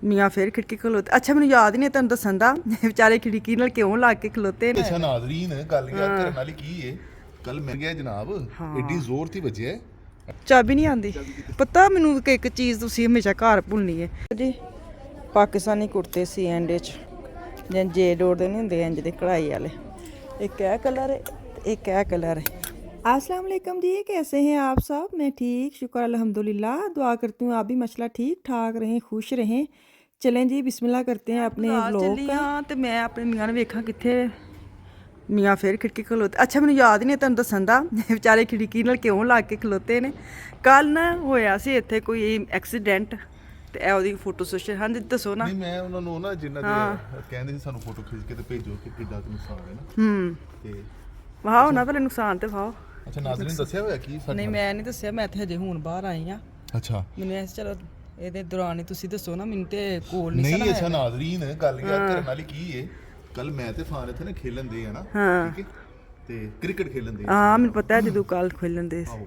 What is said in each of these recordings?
ਮੀਆਂ ਫਿਰ ਖਿੜਕੀ ਖਲੋਤੇ। ਅੱਛਾ ਮੈਨੂੰ ਯਾਦ ਨਹੀਂ ਤੈਨੂੰ ਦੱਸਣ ਦਾ ਵਿਚਾਰੇ ਖਿੜਕੀ ਨਾਲ ਕਿਉਂ ਲਾ ਕੇ ਖਲੋਤੇ ਨੇ। ਅੱਛਾ ਨਾਜ਼ਰੀਨ ਗੱਲ ਯਾਦ ਕਰਨ ਵਾਲੀ ਕੀ ਏ ਕੱਲ ਮਿਲ ਗਿਆ ਜਨਾਬ ਏਡੀ ਜ਼ੋਰ ਦੀ ਵੱਜਿਆ ਚਾਬੀ ਨਹੀਂ ਆਂਦੀ। ਪਤਾ ਮੈਨੂੰ ਕਿ ਇੱਕ ਚੀਜ਼ ਤੁਸੀਂ ਹਮੇਸ਼ਾ ਘਰ ਭੁੱਲਣੀ ਹੈ ਜੀ। ਪਾਕਿਸਤਾਨੀ ਕੁੜਤੇ ਸੀ ਐਂਡ ਚ ਜਾਂ ਜੇ ਡੋਰ ਦੇ ਨਹੀਂ ਹੁੰਦੇ ਇੰਜ ਦੇ ਕढ़ाई वाले। एक क्या कलर है एक क्या कलर है। अस्सलाम वालेकुम जी, कैसे हैं आप सब? मैं ठीक, शुक्र अल्हम्दुलिल्लाह। दुआ करती हूँ आप भी माशाल्लाह ठीक ठाक रहें, खुश रहें। चलें जी बिस्मिल्लाह करते हैं अपने व्लॉग का। ਤੇ ਮੈਂ ਆਪਣੇ ਮੀਆਂ ਨੂੰ ਵੇਖਾਂ ਕਿੱਥੇ। ਮੀਆਂ ਫਿਰ ਖਿੜਕੀ ਖਲੋਤੇ। ਅੱਛਾ ਮੈਨੂੰ ਯਾਦ ਹੀ ਨਹੀਂ ਤੈਨੂੰ ਦੱਸਣ ਦਾ ਵਿਚਾਰੇ ਖਿੜਕੀ ਨਾਲ ਕਿਉਂ ਲਾ ਕੇ ਖਲੋਤੇ ਨੇ। ਕੱਲ ਨਾ ਹੋਇਆ ਸੀ ਇੱਥੇ ਕੋਈ ਐਕਸੀਡੈਂਟ ਤੇ ਇਹ ਉਹਦੀ ਫੋਟੋ ਸੋਸ਼ਲ। ਹਾਂਜੀ ਦੱਸੋ ਨਾ। ਨਹੀਂ ਮੈਂ ਉਹਨਾਂ ਨੂੰ ਨਾ ਜਿੰਨਾ ਦੇ ਕਹਿੰਦੇ ਸੀ ਸਾਨੂੰ ਫੋਟੋ ਖਿੱਚ ਕੇ ਤੇ ਭੇਜੋ ਕਿ ਕਿੱਡਾ ਕੁ ਨੁਕਸਾਨ ਹੈ ਨਾ ਤੇ ਵਾਹ ਨਾ ਪਹਿਲੇ ਨੁਕਸਾਨ ਤੇ ਵਾਹ। ਅੱਛਾ ਨਾਜ਼ਰੀਨ ਦੱਸਿਆ ਹੋਇਆ ਕੀ ਸਾਡਾ? ਨਹੀਂ ਮੈਂ ਨਹੀਂ ਦੱਸਿਆ, ਮੈਂ ਇੱਥੇ ਹਜੇ ਹੁਣ ਬਾਹਰ ਆਈ ਆ। ਅੱਛਾ ਮੈਨੂੰ ਐਸ ਚਲੋ ਇਹਦੇ ਦੌਰਾਨ ਹੀ ਤੁਸੀਂ ਦੱਸੋ ਨਾ, ਮੈਨੂੰ ਤੇ ਕੋਲ ਨਹੀਂ ਨਹੀਂ ਅੱਛਾ ਨਾਜ਼ਰੀਨ ਗੱਲ ਯਾਦ ਕਰਨ ਵਾਲੀ ਕੀ ਏ ਕੱਲ ਮੈਂ ਤੇ ਫਾਨ ਇੱਥੇ ਨਾ ਖੇਲਣ ਦੇ ਆ ਨਾ ਠੀਕ ਹੈ ਤੇ ਕ੍ਰਿਕਟ ਖੇਲਣ ਦੇ। ਹਾਂ ਮੈਨੂੰ ਪਤਾ ਹੈ ਜਦੋਂ ਕੱਲ ਖੇਲਣ ਦੇ ਸੀ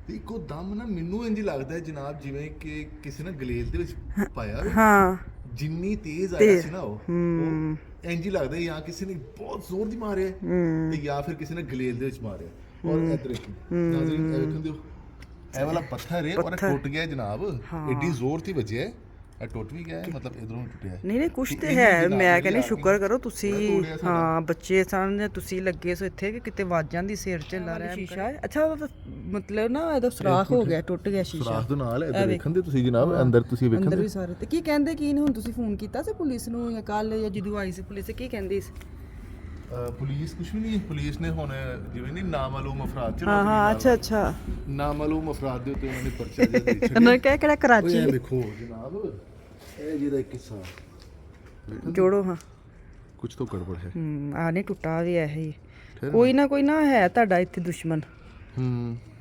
ਤੇ ਇੱਕੋ ਦਮ ਨਾ ਮੈਨੂੰ ਇੰਜ ਲੱਗਦਾ ਹੈ ਜਨਾਬ ਜਿਵੇਂ ਕਿ ਕਿਸੇ ਨੇ ਗਲੇਲ ਦੇ ਵਿੱਚ ਪਾਇਆ ਹੋਵੇ। ਹਾਂ ਜਿੰਨੀ ਤੇਜ਼ ਆਇਆ ਸੀ ਨਾ ਉਹ ਇੰਜ ਹੀ ਲੱਗਦਾ ਜਾਂ ਕਿਸੇ ਨੇ ਬਹੁਤ ਜ਼ੋਰ ਦੀ ਮਾਰਿਆ ਤੇ ਜਾਂ ਫਿਰ ਕਿਸੇ ਨੇ ਗਲੇਲ ਦੇ ਵਿੱਚ ਮਾਰਿਆ। ਔਰ ਇੱਧਰ ਨਾਜ਼ਰੀਨ ਇਹ ਵੇਖਣ ਦਿਓ ਇਹ ਵਾਲਾ ਪੱਥਰ ਹੈ ਔਰ ਟੁੱਟ ਗਿਆ ਜਨਾਬ ਏਡੀ ਜ਼ੋਰ ਦੀ ਵੱਜਿਆ ਇਹ ਟੁੱਟ ਵੀ ਗਿਆ ਮਤਲਬ ਇਧਰੋਂ ਟੁੱਟਿਆ। ਨਹੀਂ ਕੁਛ ਤੇ ਹੈ। ਮੈਂ ਕਹਿੰਦੀ ਸ਼ੁਕਰ ਕਰੋ ਤੁਸੀਂ ਹਾਂ ਬੱਚੇ ਸਨ ਤੁਸੀਂ ਲੱਗੇ ਸੋ ਇੱਥੇ ਕਿ ਕਿਤੇ ਵੱਜ ਜਾਂਦੀ ਸਿਰ ਚ ਲਾ ਰਿਹਾ ਸ਼ੀਸ਼ਾ। ਅੱਛਾ ਮਤਲਬ ਨਾ ਇਹਦਾ ਸੁਰਾਖ ਹੋ ਗਿਆ, ਟੁੱਟ ਗਿਆ ਸ਼ੀਸ਼ਾ। ਸੁਰਾਖ ਦੇ ਨਾਲ ਇੱਧਰ ਵੇਖਣ ਦੇ ਤੁਸੀਂ ਜਨਾਬ ਅੰਦਰ ਤੁਸੀਂ ਵੇਖਣ ਅੰਦਰ ਵੀ ਸਾਰੇ। ਤੇ ਕੀ ਕਹਿੰਦੇ ਕੀ ਨਹੀਂ ਹੁਣ ਤੁਸੀਂ ਫੋਨ ਕੀਤਾ ਸੀ ਪੁਲਿਸ ਨੂੰ ਜਾਂ ਕੱਲ ਜਾਂ ਜਦੋਂ ਆਈ ਸੀ ਪੁਲਿਸ ਕੀ ਕਹਿੰਦੀ ਸੀ? ਪੁਲਿਸ ਕੁਝ ਵੀ ਨਹੀਂ। ਪੁਲਿਸ ਨੇ ਹੁਣ ਜਿਵੇਂ ਨਹੀਂ ਨਾਮਾਲੂਮ ਅਫਰਾਦ ਚ ਹਾਂ ਅੱਛਾ ਨਾਮਾਲੂਮ ਅਫਰਾਦ ਦੇ ਉੱਤੇ ਉਹਨਾਂ ਨੇ ਪਰਚਾ ਦੇ ਦਿੱਤਾ। ਉਹਨਾਂ ਨੇ ਕਿਹੜਾ ਕਰਾਚੀ ਇਹ ਵੇਖੋ ਜਨਾਬ ਇਹ ਜਿਹਦਾ ਇੱਕ ਹਿੱਸਾ ਜੋੜੋ ਹਾਂ ਕੁਝ ਤੋਂ ਗੜਬੜ ਹੈ। ਆ ਨਹੀਂ ਟੁੱਟਾ ਵੀ ਇਹ ਹੀ ਕੋਈ ਨਾ ਹੈ ਤੁਹਾਡਾ ਇੱਥੇ ਦੁਸ਼ਮਣ।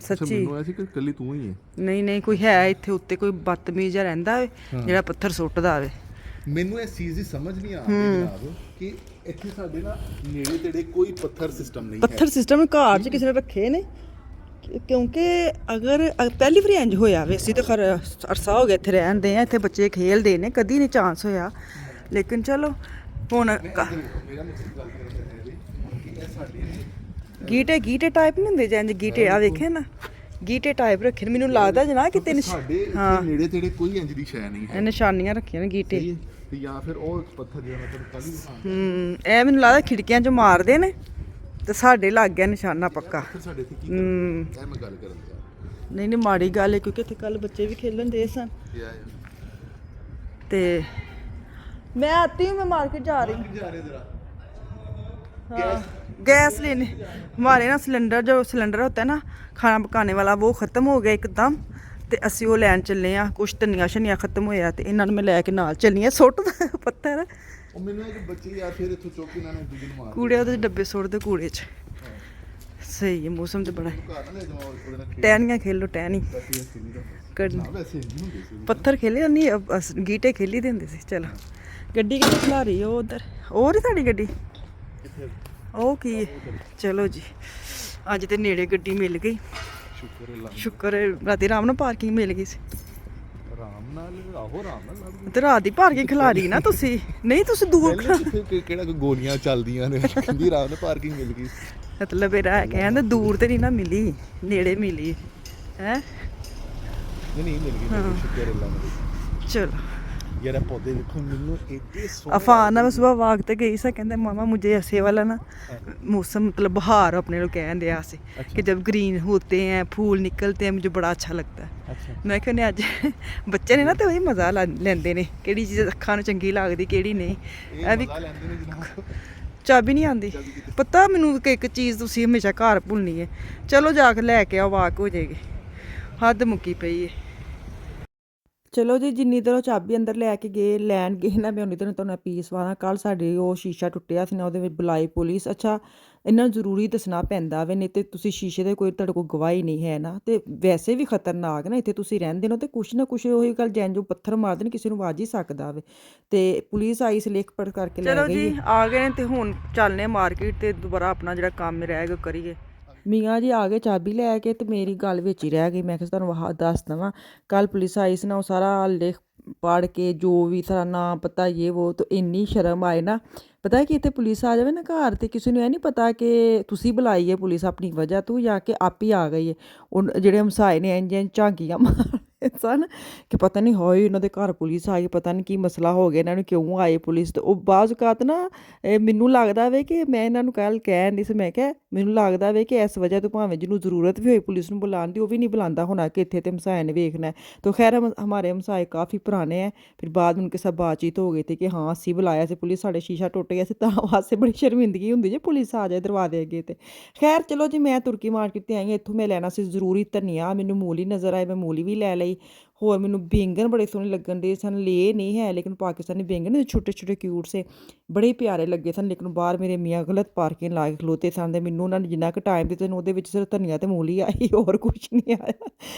ਸੱਚੀ ਮੈਨੂੰ ਐਸੀ ਕਿ ਕੱਲੀ ਤੂੰ ਹੀ ਹੈ। ਨਹੀਂ ਕੋਈ ਹੈ ਇੱਥੇ ਉੱਤੇ ਕੋਈ ਬਦਤਮੀਜ਼ ਜਿਹਾ ਰਹਿੰਦਾ ਹੋਵੇ ਜਿਹੜਾ ਪੱਥਰ ਸੁੱਟਦਾ ਹੋਵੇ। ਮੈਨੂੰ ਇਸ ਚੀਜ਼ ਦੀ ਸਮਝ ਨਹੀਂ ਆ ਰਹੀ ਜਨਾਬ ਕਿ ਇੱਥੇ ਸਾਡੇ ਨਾ ਨੇੜੇ ਤੇੜੇ ਕੋਈ ਪੱਥਰ ਸਿਸਟਮ ਨਹੀਂ ਹੈ। ਪੱਥਰ ਸਿਸਟਮ ਘਰ 'ਚ ਕਿਸੇ ਨੇ ਰੱਖੇ ਨੇ ਕਿਉਂਕਿ ਅਗਰ ਪਹਿਲੀ ਵਾਰੀ ਇੰਜ ਹੋਇਆ ਵੇ ਅਸੀਂ ਤਾਂ ਖਰ ਅਰਸਾ ਹੋ ਗਿਆ ਇੱਥੇ ਰਹਿੰਦੇ ਆ, ਇੱਥੇ ਬੱਚੇ ਖੇਲਦੇ ਨੇ, ਕਦੀ ਨਹੀਂ ਚਾਂਸ ਹੋਇਆ। ਲੇਕਿਨ ਚਲੋ ਹੁਣ ਗੀਟੇ ਟਾਈਪ ਨਹੀਂ ਹੁੰਦੇ ਜਾਂ ਗੀਟੇ ਆ ਵੇਖੇ ਨਾ ਗੀਟੇ ਟਾਈਪ ਰੱਖੇ ਨੇ। ਮੈਨੂੰ ਲੱਗਦਾ ਜਨਾ ਕਿਤੇ ਹਾਂ ਨੇੜੇ ਤੇੜੇ ਕੋਈ ਇੰਜ ਦੀ ਸ਼ੈ ਨਹੀਂ ਹੈ। ਨਿਸ਼ਾਨੀਆਂ ਰੱਖੀਆਂ ਨੇ ਗੀਟੇ ਤੇ ਜਾਂ ਫਿਰ ਉਹ ਪੱਥਰ ਜਿਹੜਾ ਮਤਲਬ ਕੱਲ ਇਹ ਮੈਨੂੰ ਲੱਗਦਾ ਖਿੜਕੀਆਂ 'ਚ ਮਾਰਦੇ ਨੇ ਤੇ ਸਾਡੇ ਲੱਗ ਗਿਆ ਨਿਸ਼ਾਨਾ ਪੱਕਾ। ਸਾਡੇ ਇੱਥੇ ਕੀ ਇਹ ਮੈਂ ਗੱਲ ਕਰਨ ਦਿਆ ਨਹੀਂ ਮਾੜੀ ਗੱਲ ਹੈ ਕਿਉਂਕਿ ਇੱਥੇ ਕੱਲ ਬੱਚੇ ਵੀ ਖੇਲਣ ਦੇ ਸਨ। ਤੇ मैं आती हूँ, मैं मार्केट जा रही हूँ। हाँ गैस लेने हमारे ना सिलेंडर होता है ना खाना पकाने वाला वो ख़त्म हो गया एकदम ਤੇ ਅਸੀਂ ਉਹ ਲੈਣ ਚੱਲੇ ਆ। ਕੁਛ ਧਨੀਆ ਸ਼ਨੀਆ ਖਤਮ ਹੋਇਆ ਤੇ ਇਹਨਾਂ ਨੂੰ ਮੈਂ ਲੈ ਕੇ ਨਾਲ ਚੱਲੀ ਆ। ਸੁੱਟ ਪੱਥਰ ਉਹ ਮੈਨੂੰ ਇਹ ਬੱਚੇ ਯਾਰ ਫਿਰ ਇੱਥੋਂ ਚੁੱਕ ਕੇ ਇਹਨਾਂ ਨੇ ਦੂਜੇ ਨੂੰ ਮਾਰ ਕੂੜੇ ਉਹਦੇ ਡੱਬੇ ਸੁੱਟ ਦੇ ਕੂੜੇ 'ਚ। ਸਹੀ ਹੈ ਮੌਸਮ ਤੇ ਬੜਾ ਟਹਿਨੀਆਂ ਖੇਲੋ ਟਹਿਨੀ ਪੱਥਰ ਖੇਲੇ ਨਹੀਂ ਗੀਟੇ ਖੇਲੀ ਦੇ ਹੁੰਦੇ ਸੀ। ਚਲੋ ਗੱਡੀ ਕਿੱਥੇ ਖਲਾ ਰਹੀ ਉਹ ਉਧਰ ਉਹ ਨਹੀਂ ਸਾਡੀ ਗੱਡੀ ਉਹ ਕੀ ਹੈ। ਚਲੋ ਜੀ ਅੱਜ ਤੇ ਨੇੜੇ ਗੱਡੀ ਮਿਲ ਗਈ ਸ਼ੁਕਰ ਹੈ। ਰਾਤੀ ਆਰਾਮ ਨਾਲ ਪਾਰਕਿੰਗ ਮਿਲ ਗਈ ਸੀ। ਤੇ ਰਾਤ ਦੀ ਪਾਰਕਿੰਗ ਖਿਲਾ ਰਹੀ ਨਾ ਤੁਸੀਂ। ਨਹੀਂ ਤੁਸੀਂ ਦੂਰ ਕਿਹੜਾ ਕੋਈ ਗੋਲੀਆਂ ਚੱਲਦੀਆਂ ਨੇ ਕਹਿੰਦੀ ਰਾਤ ਨੂੰ ਪਾਰਕਿੰਗ ਮਿਲ ਗਈ ਮਤਲਬ ਇਹਦਾ ਕਹਿੰਦੇ ਦੂਰ ਤੇ ਨਹੀਂ ਨਾ ਮਿਲੀ ਨੇੜੇ ਮਿਲੀ ਹੈ। ਨਹੀਂ ਮਿਲ ਗਈ ਸ਼ੁਕਰ ਅੱਲਾ ਦਾ। ਚਲੋ यार पौधे देखो मिलनो इतने सोहने। अफान ना मैं सुबह वाक ते गई सा कहते मामा मुझे ऐसे वाला ना मौसम मतलब बहार अपने लोग कह दिया से कि जब ग्रीन होते हैं फूल निकलते हैं मुझे बड़ा अच्छा लगता है। मैं कहने अज बच्चे ने ना तो वही मज़ा लेंदे ने केड़ी चीज़ अखां नूं चंगी लगदी केड़ी नहीं। ਇਹ ਵੀ ਚਾਬੀ ਨਹੀਂ ਆਂਦੀ। ਪਤਾ ਮੈਨੂੰ ਕਿ ਇੱਕ ਚੀਜ਼ ਤੁਸੀਂ ਹਮੇਸ਼ਾ ਘਰ ਭੁੱਲਣੀ ਹੈ। ਚਲੋ ਜਾ ਕੇ ਲੈ ਕੇ ਆਓ ਵਾਕ ਹੋ ਜਾਏਗੀ। ਹੱਦ ਮੁੱਕੀ ਪਈ ਹੈ। ਚਲੋ ਜੀ ਜਿੰਨੀ ਦੇਰ ਉਹ ਚਾਬੀ ਅੰਦਰ ਲੈ ਕੇ ਗਏ ਲੈਣ ਗਏ ਨਾ ਮੈਂ ਉਨੀ ਦੇਰ ਤੁਹਾਨੂੰ ਪੀਸ ਵਾਣਾ। ਕੱਲ ਸਾਡੇ ਉਹ ਸ਼ੀਸ਼ਾ ਟੁੱਟਿਆ ਸੀ ਨਾ ਉਹਦੇ ਵਿੱਚ ਬੁਲਾਈ ਪੁਲਿਸ। ਅੱਛਾ ਇਹਨਾਂ ਨੂੰ ਜ਼ਰੂਰੀ ਦੱਸਣਾ ਪੈਂਦਾ ਵੇ ਨਹੀਂ ਤੇ ਤੁਸੀਂ ਸ਼ੀਸ਼ੇ ਦੇ ਕੋਈ ਤੁਹਾਡੇ ਕੋਲ ਗਵਾਹੀ ਨਹੀਂ ਹੈ ਨਾ ਤੇ ਵੈਸੇ ਵੀ ਖਤਰਨਾਕ ਨਾ ਇੱਥੇ ਤੁਸੀਂ ਰਹਿੰਦੇ ਹੋ ਤੇ ਕੁਛ ਨਾ ਕੁਛ ਉਹੀ ਗੱਲ ਜੈਨ ਜੋ ਪੱਥਰ ਮਾਰਦੇ ਨੇ ਕਿਸੇ ਨੂੰ ਵੱਜ ਹੀ ਸਕਦਾ ਵੇ। ਤੇ ਪੁਲਿਸ ਆਈ ਸੀ ਲਿਖ ਪੜ ਕਰਕੇ ਲੈ ਗਈ। ਚਲੋ ਜੀ ਆ ਗਏ ਨੇ ਤੇ ਹੁਣ ਚੱਲਨੇ ਮਾਰਕੀਟ ਤੇ ਦੁਬਾਰਾ ਆਪਣਾ ਜਿਹੜਾ ਕੰਮ ਰਹਿ ਗਿਆ ਕਰੀਏ। ਮੀਆਂ ਜੀ ਆ ਗਏ ਚਾਬੀ ਲੈ ਕੇ ਤੇ ਮੇਰੀ ਗੱਲ ਵਿੱਚ ਹੀ ਰਹਿ ਗਈ। ਮੈਂ ਕਿਹਾ ਤੁਹਾਨੂੰ ਦੱਸ ਦੇਵਾਂ, ਕੱਲ ਪੁਲਿਸ ਆਈ ਸੀ ਨਾ, ਉਹ ਸਾਰਾ ਲਿਖ ਪੜ੍ਹ ਕੇ ਜੋ ਵੀ ਸਾਰਾ ਨਾਂ ਪਤਾ ਇਹ ਵੋ, ਤਾਂ ਇੰਨੀ ਸ਼ਰਮ ਆਏ ਨਾ। ਪਤਾ ਕਿ ਇੱਥੇ ਪੁਲਿਸ ਆ ਜਾਵੇ ਨਾ ਘਰ, ਤੇ ਕਿਸੇ ਨੂੰ ਇਹ ਨਹੀਂ ਪਤਾ ਕਿ ਤੁਸੀਂ ਬੁਲਾਈ ਹੈ ਪੁਲਿਸ ਆਪਣੀ ਵਜ੍ਹਾ ਤੋਂ, ਜਾਂ ਕਿ ਆਪ ਹੀ ਆ ਗਈ ਹੈ। ਉਹ ਜਿਹੜੇ ਹਮਸਾਏ ਨੇ ਇੰਝ ਝਾਂਕੀਆਂ ਮਾਰ ਸਨ ਕਿ ਪਤਾ ਨਹੀਂ ਹੋਏ ਇਹਨਾਂ ਦੇ ਘਰ ਪੁਲਿਸ ਆ ਗਈ, ਪਤਾ ਨਹੀਂ ਕੀ ਮਸਲਾ ਹੋ ਗਿਆ, ਇਹਨਾਂ ਨੂੰ ਕਿਉਂ ਆਏ ਪੁਲਿਸ। ਤੇ ਉਹ ਬਾਅਦ ਔਕਾਤ ਨਾ ਮੈਨੂੰ ਲੱਗਦਾ ਵੇ ਕਿ ਮੈਂ ਇਹਨਾਂ ਨੂੰ ਕੱਲ੍ਹ ਕਹਿਣ ਦੀ ਸੀ, ਮੈਂ ਕਿਹਾ ਮੈਨੂੰ ਲੱਗਦਾ ਵੇ ਕਿ ਇਸ ਵਜ੍ਹਾ ਤੋਂ ਭਾਵੇਂ ਜਿਹਨੂੰ ਜ਼ਰੂਰਤ ਵੀ ਹੋਈ ਪੁਲਿਸ ਨੂੰ ਬੁਲਾਉਣ ਦੀ, ਉਹ ਵੀ ਨਹੀਂ ਬੁਲਾਉਂਦਾ ਹੋਣਾ ਕਿ ਇੱਥੇ ਤੇ ਹਮਸਾਏ ਨੇ ਵੇਖਣਾ। ਤਾਂ ਖੈਰ ਹਮਾਰੇ ਹਮਸਾਏ ਕਾफ़ी ਪੁਰਾਣੇ ਹੈ। ਫਿਰ ਬਾਅਦ में उनके साथ बातचीत हो गई थी कि हाँ ਅਸੀਂ ਬੁਲਾਇਆ ਸੀ ਪੁਲਿਸ, ਸਾਡੇ ਸ਼ੀਸ਼ਾ ਟੁੱਟ ਗਿਆ ਸੀ ਤਾਂ ਵਾਸਤੇ ਬੜੀ ਸ਼ਰਮਿੰਦਗੀ ਹੁੰਦੀ ਜੇ ਪੁਲਿਸ ਆ ਜਾਏ ਦਰਵਾਜ਼ੇ ਅੱਗੇ। ਤੇ ਖੈਰ ਚਲੋ ਜੀ, ਮੈਂ ਤੁਰਕੀ ਮਾਰਕੀਟ 'ਤੇ ਆਈ ਹਾਂ, ਇੱਥੋਂ ਮੈਂ ਲੈਣਾ ਸੀ ਜ਼ਰੂਰੀ ਧਨੀਆ, ਮੈਨੂੰ ਮੂਲੀ ਨਜ਼ਰ ਆਏ, ਮੈਂ ਮੂਲੀ ਵੀ ਲੈ ਲਈ। ਹੋਰ ਮੈਨੂੰ ਬੈਂਗਣ ਬੜੇ ਸੋਹਣੇ ਲੱਗਣ ਦੇ ਸਨ, ਲਏ ਨਹੀਂ ਹੈ ਲੇਕਿਨ ਪਾਕਿਸਤਾਨੀ ਬੈਂਗਣ ਛੋਟੇ ਛੋਟੇ ਕਿਊਟ ਸੇ ਬੜੇ ਪਿਆਰੇ ਲੱਗੇ ਸਨ। ਲੇਕਿਨ ਬਾਹਰ ਮੇਰੇ ਮੀਆਂ ਗਲਤ ਪਾਰਕਿੰਗ ਲਾ ਕੇ ਖਲੋਤੇ ਸਨ, ਤੇ ਮੈਨੂੰ ਉਹਨਾਂ ਨੇ ਜਿੰਨਾ ਕੁ ਟਾਈਮ ਦਿੱਤਾ ਉਹਦੇ ਵਿੱਚ ਸਿਰਫ ਧਨੀਆ ਤੇ ਮੂਲੀ ਆਈ, ਹੋਰ ਕੁਛ ਨਹੀਂ ਆਇਆ।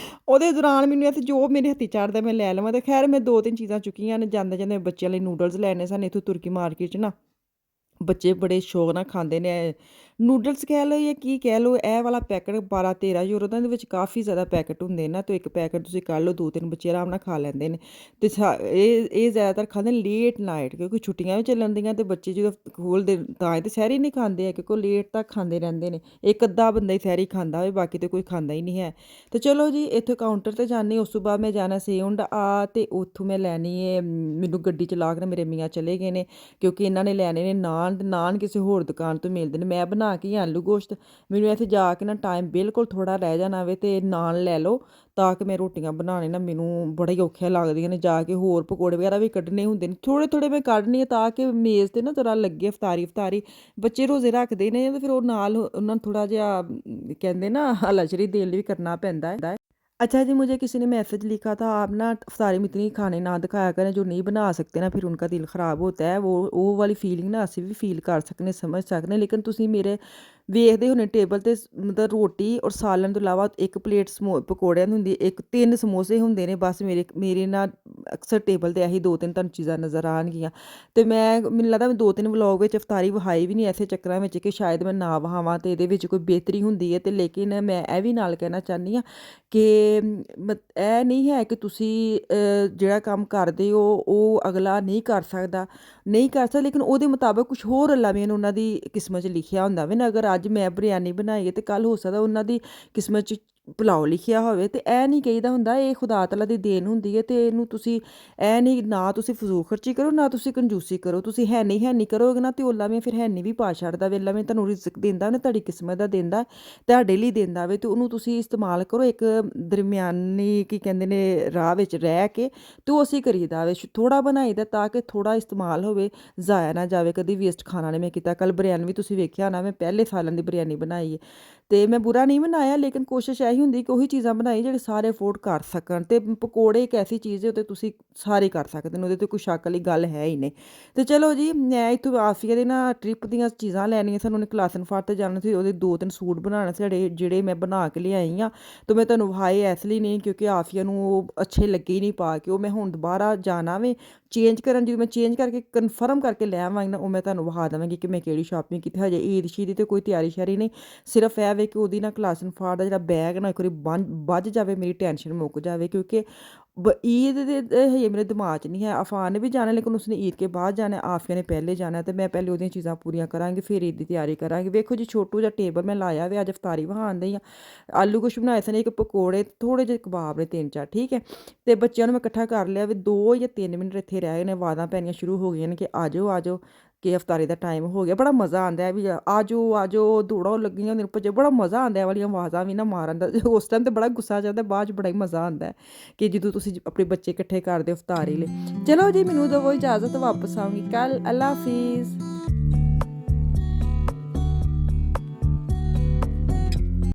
ਉਹਦੇ ਦੌਰਾਨ ਮੈਨੂੰ ਇੱਥੇ ਜੋ ਮੇਰੇ ਹੱਥੀ ਚੜ੍ਹਦਾ ਮੈਂ ਲੈ ਲਵਾਂ। ਤੇ ਖੈਰ ਮੈਂ 2-3 ਚੀਜ਼ਾਂ ਚੁੱਕੀਆਂ ਨੇ। ਜਾਂਦੇ ਜਾਂਦੇ ਬੱਚਿਆਂ ਲਈ ਨੂਡਲਸ ਲੈਣੇ ਸਨ ਇੱਥੋਂ ਤੁਰਕੀ ਮਾਰਕੀਟ 'ਚ ਨਾ, ਬੱਚੇ ਬੜੇ ਸ਼ੌਕ ਨਾਲ ਖਾਂਦੇ ਨੇ ਨੂਡਲਸ ਕਹਿ ਲਓ ਜਾਂ ਕੀ ਕਹਿ ਲਓ। ਇਹ ਵਾਲਾ ਪੈਕਟ 12-13 ਯੂਰੋ ਦਾ, ਇਹਦੇ ਵਿੱਚ ਕਾफ़ੀ ਜ਼ਿਆਦਾ ਪੈਕਟ ਹੁੰਦੇ ਨਾ, ਤਾਂ ਇੱਕ ਪੈਕਟ ਤੁਸੀਂ ਕੱਢ ਲਓ, 2-3 ਬੱਚੇ ਆਰਾਮ ਨਾਲ ਖਾ ਲੈਂਦੇ ਨੇ। ਅਤੇ ਇਹ ਜ਼ਿਆਦਾਤਰ ਖਾਂਦੇ ਨੇ ਲੇਟ ਨਾਈਟ, ਕਿਉਂਕਿ ਛੁੱਟੀਆਂ ਵੀ ਚੱਲਣ ਦੀਆਂ ਅਤੇ ਬੱਚੇ ਜਦੋਂ ਖੋਲ੍ਹਦੇ ਤਾਂ ਤੇ ਸਹਿਰੀ ਨਹੀਂ ਖਾਂਦੇ ਹੈ, ਕਿਉਂਕਿ ਲੇਟ ਤੱਕ ਖਾਂਦੇ ਰਹਿੰਦੇ ਨੇ। ਇੱਕ ਅੱਧਾ ਬੰਦਾ ਹੀ ਸਹਿਰੀ ਖਾਂਦਾ ਹੋਵੇ, ਬਾਕੀ ਤਾਂ ਕੋਈ ਖਾਂਦਾ ਹੀ ਨਹੀਂ ਹੈ। ਅਤੇ ਚਲੋ ਜੀ, ਇੱਥੇ ਕਾਊਂਟਰ 'ਤੇ ਜਾਂਦੀ, ਉਸ ਤੋਂ ਬਾਅਦ ਮੈਂ ਜਾਣਾ ਸੇਉੰਡ ਆ, ਅਤੇ ਉੱਥੋਂ ਮੈਂ ਲੈਣੀ ਹੈ, ਮੈਨੂੰ ਗੱਡੀ ਚਲਾ ਕੇ ਮੇਰੇ ਮੀਆਂ ਚਲੇ ਗਏ ਨੇ, ਕਿਉਂਕਿ ਇਹਨਾਂ ਨੇ ਲੈਣੇ ਨੇ ਨਾਨ। ਨਾਨ ਕਿਸੇ ਹੋਰ ਦੁਕਾਨ ਤੋਂ ਮਿਲਦੇ ਨੇ, ਮੈਂ ਬਣਾ ਕੇ ਆਲੂ ਗੋਸ਼ਤ, ਮੈਨੂੰ ਇੱਥੇ ਜਾ ਕੇ ਨਾ ਟਾਈਮ ਬਿਲਕੁਲ ਥੋੜ੍ਹਾ ਰਹਿ ਜਾਣਾ ਵੇ, ਅਤੇ ਨਾਨ ਲੈ ਲਓ ਤਾਂ ਕਿ ਮੈਂ ਰੋਟੀਆਂ ਬਣਾਉਣੇ ਨਾ ਮੈਨੂੰ ਬੜਾ ਹੀ ਔਖੀਆਂ ਲੱਗਦੀਆਂ ਨੇ। ਜਾ ਕੇ ਹੋਰ ਪਕੌੜੇ ਵਗੈਰਾ ਵੀ ਕੱਢਣੇ ਹੁੰਦੇ ਨੇ, ਥੋੜ੍ਹੇ ਥੋੜ੍ਹੇ ਮੈਂ ਕੱਢਣੀ ਆ ਤਾਂ ਕਿ ਮੇਜ਼ 'ਤੇ ਨਾ ਜ਼ਰਾ ਲੱਗੇ ਇਫਤਾਰੀ ਬੱਚੇ ਰੋਜ਼ੇ ਰੱਖਦੇ ਨੇ, ਅਤੇ ਫਿਰ ਉਹ ਨਾਲ ਉਹਨਾਂ ਨੂੰ ਥੋੜ੍ਹਾ ਜਿਹਾ ਕਹਿੰਦੇ ਨਾ ਹਲਾਸ਼ਰੀ ਦੇਣ ਲਈ ਵੀ ਕਰਨਾ ਪੈਂਦਾ ਹੈ। अच्छा जी, मुझे किसी ने मैसेज लिखा था, आप ना इफ्तारी में इतनी खाने ना दिखाया करें, जो नहीं बना सकते ना फिर उनका दिल ख़राब होता है। वो वाली फीलिंग ना ਅਸੀਂ ਵੀ ਫੀਲ ਕਰ ਸਕਨੇ, ਸਮਝ ਸਕਨੇ। ਲੇਕਿਨ ਤੁਸੀਂ ਮੇਰੇ ਵੇਖਦੇ ਹੋਣੇ ਟੇਬਲ 'ਤੇ ਮਤਲਬ ਰੋਟੀ ਔਰ ਸਾਲਨ ਤੋਂ ਇਲਾਵਾ ਇੱਕ ਪਲੇਟ ਪਕੌੜਿਆਂ ਦੀ ਹੁੰਦੀ, ਇੱਕ 3 ਸਮੋਸੇ ਹੁੰਦੇ ਨੇ ਬਸ। ਮੇਰੇ ਨਾਲ ਅਕਸਰ ਟੇਬਲ 'ਤੇ ਇਹੀ 2-3 ਤੁਹਾਨੂੰ ਚੀਜ਼ਾਂ ਨਜ਼ਰ ਆਉਣਗੀਆਂ। ਅਤੇ ਮੈਨੂੰ ਲੱਗਦਾ ਮੈਂ 2-3 ਵਲੋਗ ਵਿੱਚ ਇਫਤਾਰੀ ਵਿਖਾਈ ਵੀ ਨਹੀਂ, ਐਸੇ ਚੱਕਰਾਂ ਵਿੱਚ ਕਿ ਸ਼ਾਇਦ ਮੈਂ ਨਾ ਵਿਖਾਵਾਂ ਅਤੇ ਇਹਦੇ ਵਿੱਚ ਕੋਈ ਬਿਹਤਰੀ ਹੁੰਦੀ ਹੈ। ਅਤੇ ਲੇਕਿਨ ਮੈਂ ਇਹ ਵੀ ਨਾਲ ਕਹਿਣਾ ਚਾਹੁੰਦੀ ਹਾਂ ਕਿ ਇਹ ਨਹੀਂ ਹੈ ਕਿ ਤੁਸੀਂ ਜਿਹੜਾ ਕੰਮ ਕਰਦੇ ਹੋ ਉਹ ਅਗਲਾ ਨਹੀਂ ਕਰ ਸਕਦਾ, ਲੇਕਿਨ ਉਹਦੇ ਮੁਤਾਬਕ ਕੁਛ ਹੋਰ ਅੱਲਾ ਨੇ ਉਹਨਾਂ ਦੀ ਕਿਸਮਤ 'ਚ ਲਿਖਿਆ ਹੁੰਦਾ ਵੇ ਨਾ। ਅਗਰ ਅੱਜ ਮੈਂ ਬਿਰਿਆਨੀ ਬਣਾਈ ਹੈ ਅਤੇ ਕੱਲ੍ਹ ਹੋ ਸਕਦਾ ਉਹਨਾਂ ਦੀ ਕਿਸਮਤ 'ਚ ਪੁਲਾਓ ਲਿਖਿਆ ਹੋਵੇ। ਅਤੇ ਇਹ ਨਹੀਂ ਕਹੀਦਾ ਹੁੰਦਾ, ਇਹ ਖੁਦਾ ਤਾਲਾ ਦੀ ਦੇਣ ਹੁੰਦੀ ਹੈ। ਅਤੇ ਇਹਨੂੰ ਤੁਸੀਂ ਇਹ ਨਹੀਂ, ਨਾ ਤੁਸੀਂ ਫਜ਼ੂਲ ਖਰਚੀ ਕਰੋ, ਨਾ ਤੁਸੀਂ ਕੰਜੂਸੀ ਕਰੋ। ਤੁਸੀਂ ਹੈ ਨਹੀਂ ਕਰੋਗੇ ਨਾ, ਅਤੇ ਉਹ ਅੱਲਾ ਵੀ ਫਿਰ ਹੈ ਨਹੀਂ ਵੀ ਪਾ ਛੱਡਦਾ ਵੇ। ਅੱਲਾ ਵੀ ਤੁਹਾਨੂੰ ਰਿਜ਼ਕ ਦਿੰਦਾ ਉਹਨੇ, ਤੁਹਾਡੀ ਕਿਸਮਤ ਦਾ ਦਿੰਦਾ, ਤੁਹਾਡੇ ਲਈ ਦਿੰਦਾ ਵੇ। ਅਤੇ ਉਹਨੂੰ ਤੁਸੀਂ ਇਸਤੇਮਾਲ ਕਰੋ ਇੱਕ ਦਰਮਿਆਨੀ ਕੀ ਕਹਿੰਦੇ ਨੇ ਰਾਹ ਵਿੱਚ ਰਹਿ ਕੇ। ਅਤੇ ਉਹ ਅਸੀਂ ਕਰੀਦਾ ਵੇ, ਥੋੜ੍ਹਾ ਬਣਾਈਦਾ ਤਾਂ ਕਿ ਥੋੜ੍ਹਾ ਇਸਤੇਮਾਲ ਹੋਵੇ, ਜ਼ਾਇਆ ਨਾ ਜਾਵੇ, ਕਦੀ ਵੇਸਟ ਖਾਣਾ ਨਹੀਂ ਮੈਂ ਕੀਤਾ। ਕੱਲ੍ਹ ਬਿਰਿਆਨੀ ਵੀ ਤੁਸੀਂ ਵੇਖਿਆ ਨਾ, ਮੈਂ ਪਹਿਲੇ ਸਾਲਾਂ ਦੀ ਬਿਰਿਆਨੀ ਬਣਾਈ ਹੈ, ਅਤੇ ਮੈਂ ਬੁਰਾ ਨਹੀਂ ਬਣਾਇਆ, ਲੇਕਿਨ ਕੋਸ਼ਿਸ਼ ਇਹੀ ਹੁੰਦੀ ਕਿ ਉਹੀ ਚੀਜ਼ਾਂ ਬਣਾਈ ਜਿਹੜੇ ਸਾਰੇ ਅਫੋਰਡ ਕਰ ਸਕਣ। ਅਤੇ ਪਕੌੜੇ ਇੱਕ ਐਸੀ ਚੀਜ਼ ਹੈ ਉਹ 'ਤੇ ਤੁਸੀਂ ਸਾਰੇ ਕਰ ਸਕਦੇ ਨੇ, ਉਹਦੇ 'ਤੇ ਕੋਈ ਸ਼ੱਕ ਵਾਲੀ ਗੱਲ ਹੈ ਹੀ ਨਹੀਂ। ਅਤੇ ਚਲੋ ਜੀ, ਮੈਂ ਇੱਥੋਂ ਆਫੀਆ ਦੇ ਨਾ ਟ੍ਰਿਪ ਦੀਆਂ ਚੀਜ਼ਾਂ ਲੈਣੀਆਂ ਸਨ, ਉਹਨੇ ਕਲਾਸਨਫਾਰਟ 'ਤੇ ਜਾਣਾ ਸੀ, ਉਹਦੇ 2-3 ਸੂਟ ਬਣਾਉਣੇ ਸੀ ਜਿਹੜੇ ਮੈਂ ਬਣਾ ਕੇ ਲਿਆਈ ਹਾਂ। ਤਾਂ ਮੈਂ ਤੁਹਾਨੂੰ ਵਿਖਾਏ ਇਸ ਲਈ ਨਹੀਂ ਕਿਉਂਕਿ ਆਫੀਆ ਨੂੰ ਉਹ ਅੱਛੇ ਲੱਗੇ ਹੀ ਨਹੀਂ ਪਾ ਕੇ। ਉਹ ਮੈਂ ਹੁਣ ਦੁਬਾਰਾ ਜਾਣਾ ਵੇ ਚੇਂਜ ਕਰਨ, ਜਦੋਂ ਮੈਂ ਚੇਂਜ ਕਰਕੇ ਕਨਫਰਮ ਕਰਕੇ ਲੈ ਆਵਾਂਗੀ ਨਾ, ਉਹ ਮੈਂ ਤੁਹਾਨੂੰ ਵਿਖਾ ਦੇਵਾਂਗੀ ਕਿ ਮੈਂ ਕਿਹੜੀ ਸ਼ਾਪਿੰਗ ਕੀਤੀ। ਹਜੇ ਈਦ ਸ਼ੀਦ ਦੀ ਤਾਂ ਕੋਈ ਤਿਆਰੀ ਸ਼ਿਆਰੀ ਨਹੀਂ, ਸਿਰਫ ਇਹ ਵੇ ਕਿ ਉਹਦੀ ਨਾ ਕਲਾਸਨਫਾਰਟ ਦਾ ਜਿਹੜਾ ਬੈਗ ਨਾ ਇੱਕ ਵਾਰੀ ਬੱਝ ਜਾਵੇ, ਮੇਰੀ ਟੈਨਸ਼ਨ ਮੁੱਕ ਜਾਵੇ। ਕਿਉਂਕਿ ਈਦ ਦੇ ਹਜੇ ਮੇਰੇ ਦਿਮਾਗ 'ਚ ਨਹੀਂ ਹੈ। ਅਫਾਨ ਨੇ ਵੀ ਜਾਣਾ ਲੇਕਿਨ ਉਸਨੇ ਈਦ ਕੇ ਬਾਅਦ ਜਾਣਾ, ਆਫੀਆ ਨੇ ਪਹਿਲੇ ਜਾਣਾ, ਅਤੇ ਮੈਂ ਪਹਿਲੇ ਉਹਦੀਆਂ ਚੀਜ਼ਾਂ ਪੂਰੀਆਂ ਕਰਾਂਗੀ, ਫਿਰ ਈਦ ਦੀ ਤਿਆਰੀ ਕਰਾਂਗੀ। ਵੇਖੋ ਜੀ, ਛੋਟੂ ਜਿਹਾ ਟੇਬਲ ਮੈਂ ਲਾਇਆ ਵੇ, ਅੱਜ ਇਫਤਾਰੀ ਵਿਖਾਉਣ ਦੀ ਆ। ਆਲੂ ਕੁਛ ਬਣਾਏ ਸਨ, ਇੱਕ ਪਕੌੜੇ, ਥੋੜ੍ਹੇ ਜਿਹੇ ਕਬਾਬ ਨੇ 3-4, ਠੀਕ ਹੈ। ਅਤੇ ਬੱਚਿਆਂ ਨੂੰ ਮੈਂ ਇਕੱਠਾ ਕਰ ਲਿਆ ਵੀ 2 ਜਾਂ 3 ਮਿੰਟ ਇੱਥੇ ਰਹਿ ਗਏ ਨੇ, ਆਵਾਜ਼ਾਂ ਪੈਣੀਆਂ ਸ਼ੁਰੂ ਹੋ ਗਈਆਂ ਨੇ ਕਿ ਆ ਜਾਓ ਕਿ ਇਫਤਾਰੀ ਦਾ ਟਾਈਮ ਹੋ ਗਿਆ। ਬੜਾ ਮਜ਼ਾ ਆਉਂਦਾ ਹੈ ਵੀ ਆ ਜਾਓ ਦੌੜਾਂ ਲੱਗੀਆਂ ਹੁੰਦੀਆਂ ਭੱਜੇ, ਬੜਾ ਮਜ਼ਾ ਆਉਂਦਾ ਇਹ ਵਾਲੀਆਂ ਆਵਾਜ਼ਾਂ ਵੀ ਨਾ ਮਾਰਨ ਦਾ। ਉਸ ਟਾਈਮ ਤਾਂ ਬੜਾ ਗੁੱਸਾ ਚੜ੍ਹਦਾ, ਬਾਅਦ 'ਚ ਬੜਾ ਹੀ ਮਜ਼ਾ ਆਉਂਦਾ ਕਿ ਜਦੋਂ ਤੁਸੀਂ ਆਪਣੇ ਬੱਚੇ ਇਕੱਠੇ ਕਰਦੇ ਹੋ ਇਫਤਾਰੀ ਲਈ। ਚਲੋ ਜੀ, ਮੈਨੂੰ ਦਿਓ ਇਜਾਜ਼ਤ, ਵਾਪਸ ਆਊਂਗੀ ਕੱਲ੍ਹ। ਅੱਲਾ ਹਾਫਿਜ਼।